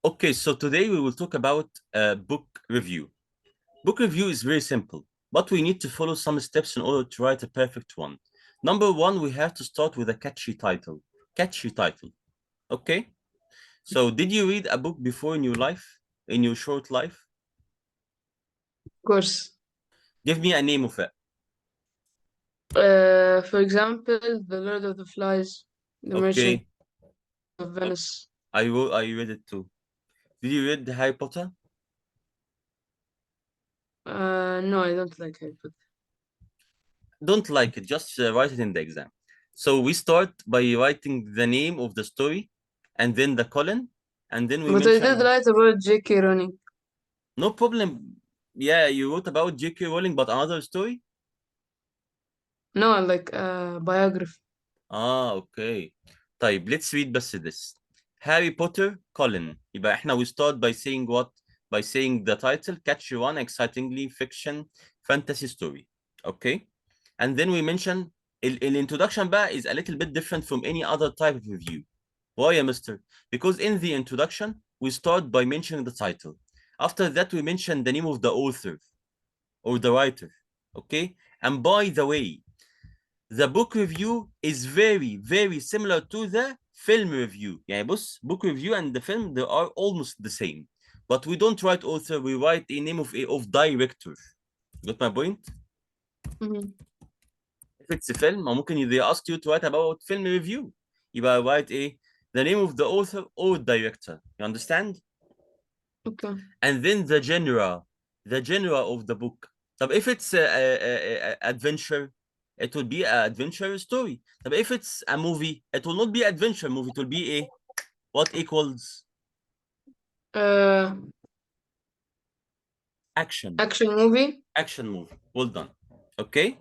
Okay, so today we will talk about book review. Book review is very simple, but we need to follow some steps in order to write a perfect one. Number one, we have to start with a catchy title. Catchy title. Okay? So, did you read a book before in your life, in your short life? Of course. Give me a name of it. For example, The Lord of the Flies, The Merchant Okay. of Uh, Venice. I read it too. Did you read Harry Potter? No, I don't like Harry Potter. Don't like it, just write it in the exam. So we start by writing the name of the story and then the colon, and then we But I did mention write about J.K. Rowling. no problem. Yeah, you wrote about J.K. Rowling, but another story? No, like biography. Okay. طيب, let's read بس this. Harry Potter, colon. يبقى احنا we start by saying what? By saying the title, catchy one, excitingly fiction, fantasy story. Okay? And then we mention introduction بقى is a little bit different from any other type of review. Why, ya mister? Because in the introduction, we start by mentioning the title. After that, we mention the name of the author or the writer. Okay? And by the way, the book review is very, very similar to the film review. يعني بص, book review and the film, they are almost the same. But we don't write author, we write a name of director. Got my point? Mhm. If it's a film, ممكن they ask you to write about film review. يبقى write the name of the author or director. You understand? Okay. And then the genre of the book. طب if it's adventure, it will be an adventure story. طب if it's a movie, it will not be adventure movie, it will be what equals Uh, action. Action movie. Action movie. Well done. Okay?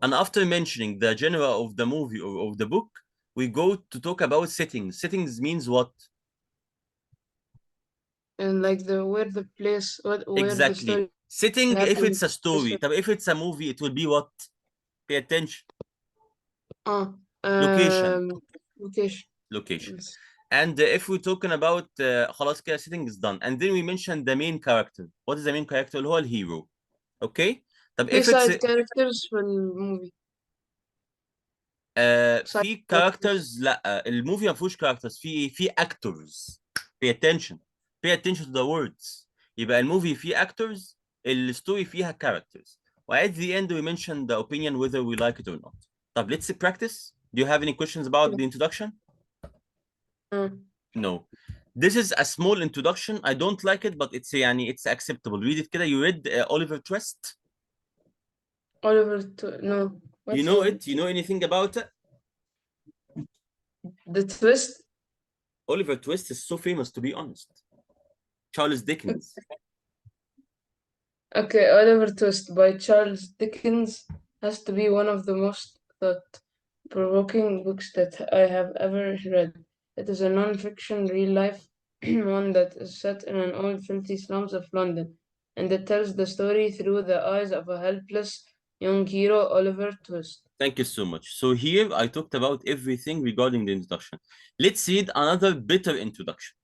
And after mentioning the genre of the movie or of the book, we go to talk about settings. Settings means what? And like where the Exactly. story Setting if it's happens. a story. طب if it's a movie, it will be what? Pay attention. Uh, Location. um, Location. Location. Yes. And if we're talking about خلاص كده setting is done, and then we mention the main character. What is the main character? اللي هو الهيرو. Okay? طب في if it's side characters في الموفي. Side في characters. characters, لا الموفي ما فيهوش characters، في actors. Pay attention. Pay attention to the words. يبقى الموفي فيه actors، الستوري فيها characters. at the end we mention the opinion whether we like it or not. طب let's practice. Do you have any questions about the introduction? Uh, No. This is a small introduction. I don't like it, but it's acceptable. Read it كده. You read Oliver Twist? No. You What's know Oliver? it? You know anything about it? The twist. Oliver Twist is so famous, to be honest. Charles Dickens. Okay, Oliver Twist by Charles Dickens has to be one of the most thought-provoking books that I have ever read. It is a non-fiction, real-life one that is set in an old filthy slums of London, and it tells the story through the eyes of a helpless young hero, Oliver Twist. Thank you so much. So here I talked about everything regarding the introduction. Let's read another better introduction.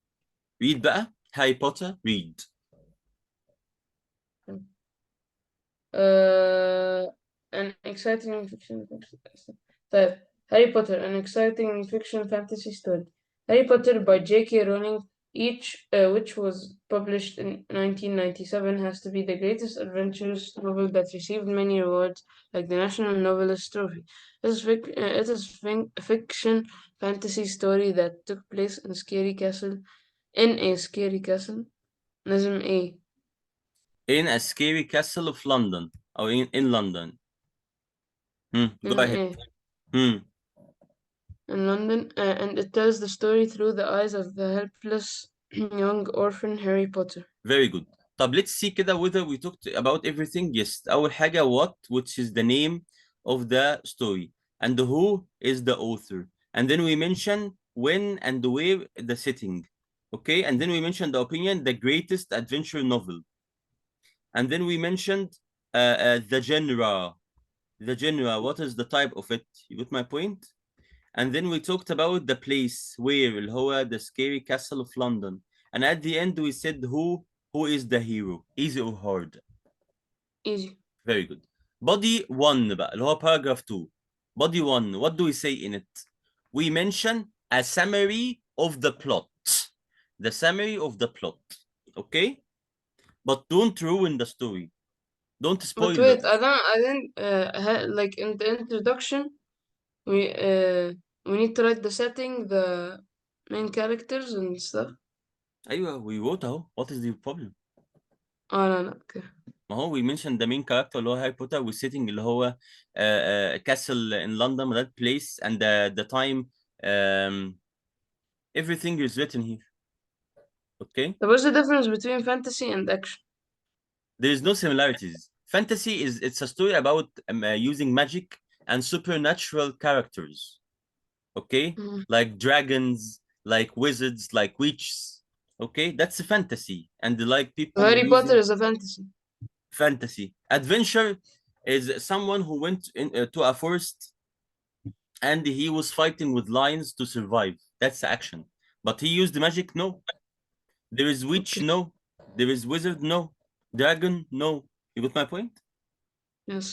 Read بقى Harry Potter. Read. Uh, an exciting fiction. طيب, Harry Potter, an exciting fiction fantasy story. Harry Potter by J.K. Rowling, which was published in 1997, has to be the greatest adventurous novel that received many awards, like the National Novelist Trophy. It is a fiction fantasy story that took place in a scary castle. لازم A. In a scary castle of London. Or in London. Go لازم ahead. A. Hmm. In London, and it tells the story through the eyes of the helpless young orphan Harry Potter. Very good. طب let's see كده whether we talked about everything. Yes. أول حاجة what, which is the name of the story, and who is the author. And then we mention when and where the setting. Okay. And then we mentioned the opinion, the greatest adventure novel. And then we mentioned the genre. The genre, what is the type of it? You got my point? And then we talked about the place where اللي هو the scary castle of London. and at the end we said who is the hero, easy or hard. Easy. Very good. Body 1 بقى اللي هو paragraph 2. Body 1, what do we say in it? We mention a summary of the plot. The summary of the plot. Okay? But don't ruin the story. Don't But spoil wait, it. I didn't like in the introduction we need to write the setting, the main characters and stuff. ايوه we wrote اهو. What is the problem? No, okay. ما هو we mentioned the main character اللي هو هاري بوتر والسيتنج اللي هو castle in London, that place, and the time. Everything is written here. Okay? So what's the difference between fantasy and action? There is no similarities. Fantasy it's a story about using magic and supernatural characters. Okay? Like dragons, like wizards, like witches. Okay? That's a fantasy. And like people Harry using Potter is a fantasy. fantasy. Adventure is someone who went to a forest and he was fighting with lions to survive. That's action. But he used magic? No. There is witch? Okay. No. There is wizard? No. Dragon? No. You got my point? Yes.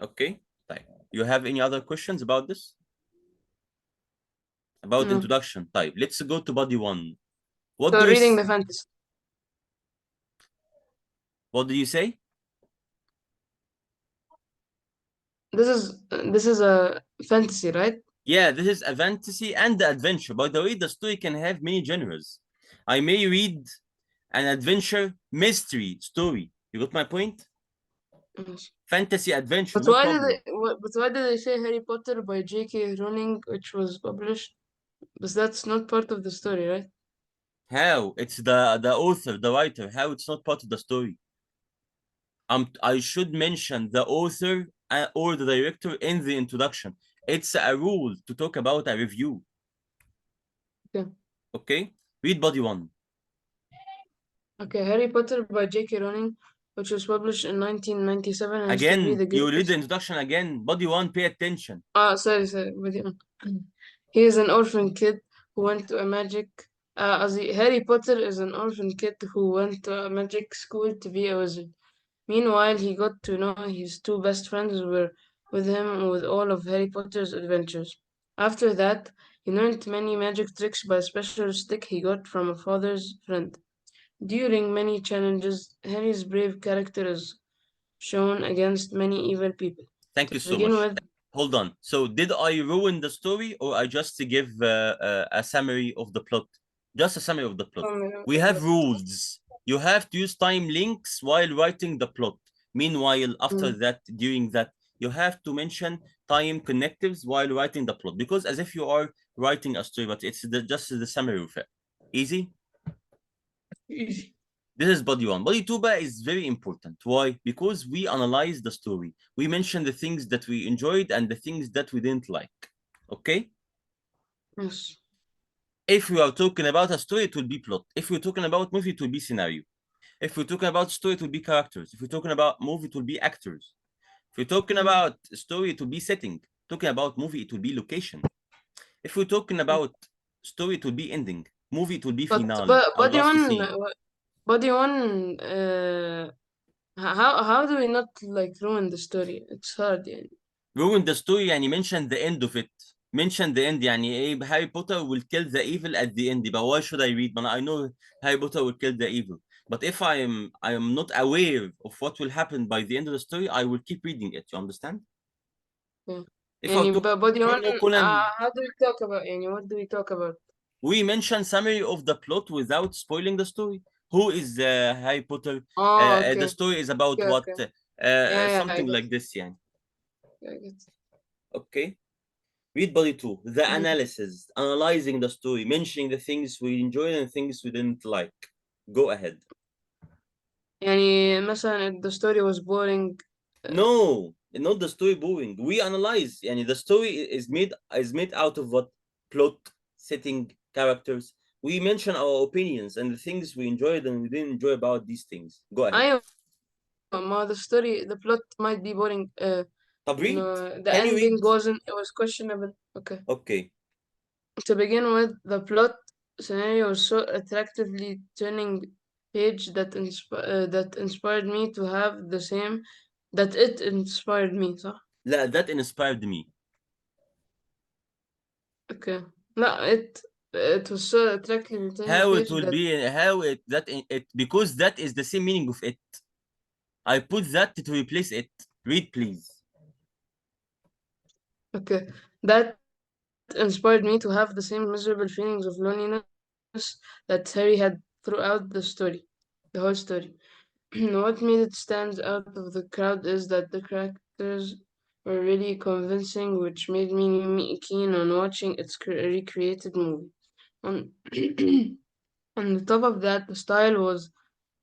Okay. طيب. You have any other questions about this? About No. introduction. طيب. Let's go to body 1. What So do reading the fantasy. What do you say? This is a fantasy, right? Yeah, this is a fantasy and adventure. By the way, the story can have many genres. I may read an adventure mystery story. You got my point? Yes. Fantasy adventure, But no why problem. did they say Harry Potter by J.K. Rowling, which was published? Because that's not part of the story, right? How? It's the author, the writer. How it's not part of the story? I should mention the author or the director in the introduction. It's a rule to talk about a review. Okay. Okay? Read body 1. Okay, Harry Potter by J.K. Rowling, which was published in 1997 and is to be Again, the you read the greatest. introduction again. Body 1, pay attention. Sorry. He is an orphan kid who went to a magic. Harry Potter is an orphan kid who went to a magic school to be a wizard. Meanwhile, he got to know his two best friends were with him with all of Harry Potter's adventures. After that, he learned many magic tricks by a special stick he got from a father's friend. During many challenges, Harry's brave character is shown against many evil people. Thank To you so begin much. with, Hold on. So did I ruin the story or I just give a summary of the plot? Just a summary of the plot. We have rules. You have to use time links while writing the plot. Meanwhile, after that, during that, you have to mention time connectives while writing the plot because as if you are writing a story, but it's just the summary of it. Easy? easy. This is body 1. Body 2 is very important. Why? Because we analyze the story. We mention the things that we enjoyed and the things that we didn't like. Okay? Yes. If we are talking about a story, it will be plot. If we're talking about movie, it will be scenario. If we're talking about story, it will be characters. If we're talking about movie, it will be actors. If we're talking about story, it will be setting. Talking about movie, it will be location. If we're talking about story, it will be ending. Movie, it will be finale. But Our last scene. body one, how do we not like ruin the story? It's hard, yeah. Ruin the story يعني mention the end of it. Mention the end يعني ايه Harry Potter will kill the evil at the end. But why should I read? But I know Harry Potter will kill the evil. But if I am not aware of what will happen by the end of the story, I will keep reading it. You understand? Yeah. If I talk body one, Conan, how do we talk about? What do we talk about? we mention summary of the plot without spoiling the story. Who is Harry Potter? Oh, The okay. story is about Okay, what? okay. Yeah, I Something get like this, yeah. I get Okay. Read body 2. The analysis, analyzing the story, mentioning the things we enjoyed and things we didn't like. Go ahead. مثلا if the story was boring. No, not the story boring. We analyze. The story is made out of what? Plot, setting, characters. We mention our opinions and the things we enjoyed and we didn't enjoy about these things. Go ahead. The plot might be boring. طب read. The Can you ending read? it was questionable. Okay. Okay. To begin with, the plot scenario was so attractively turning page that inspired me to have the same that it inspired me, صح? لا, that inspired me. Okay. No, it was so attractively turning How it page will that be, how it, that it, because that is the same meaning of it. I put that to replace it. Read, please. okay. That inspired me to have the same miserable feelings of loneliness that Harry had throughout the whole story. What made it stand out of the crowd is that the characters were really convincing, which made me keen on watching its recreated movie. On, on the top of that, the style was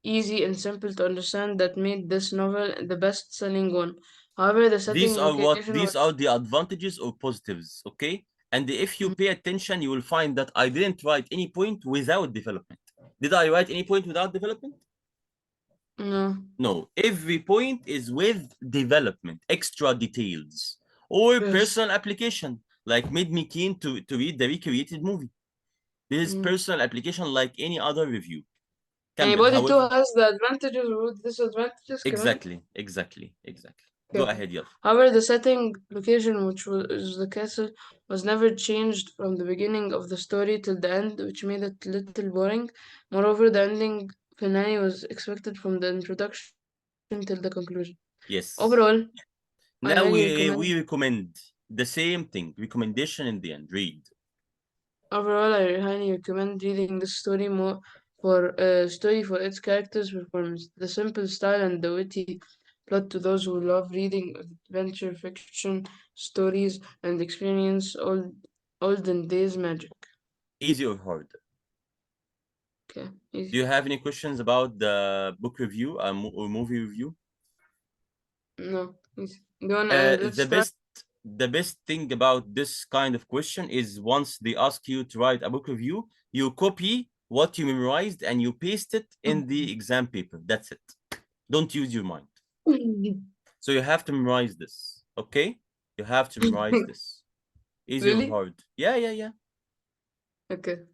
easy and simple to understand that made this novel the best-selling one. However, the These setting are what, location these was are the advantages or positives, okay? And if you pay attention, you will find that I didn't write any point without development. Did I write any point without development? no. No, every point is with development, extra details, or Yes. personal application, like made me keen to read the recreated movie. This is Mm. personal application like any other review. كمل, Anybody too however. has the advantages or disadvantages كمان. Exactly. Go Okay. ahead, يلا. However, the setting location, which was the castle, was never changed from the beginning of the story till the end, which made it a little boring. Moreover, the ending finale was expected from the introduction till the conclusion. Yes. Overall, I Now highly we recommend. recommend the same thing. Recommendation in the end. Read. Overall, I highly recommend reading this story for its characters' performance, the simple style, and the witty plot to those who love reading adventure fiction stories and experience olden days magic. Easy or hard? Okay, Do easy. you have any questions about the book review or movie review? No, easy. Do you wanna, Uh, let's the start? best the best thing about this kind of question is once they ask you to write a book review, you copy what you memorized and you paste it in the exam paper. That's it. Don't use your mind. So you have to memorize this. Okay? You have to memorize this. Easy or Really? hard? Yeah. Okay.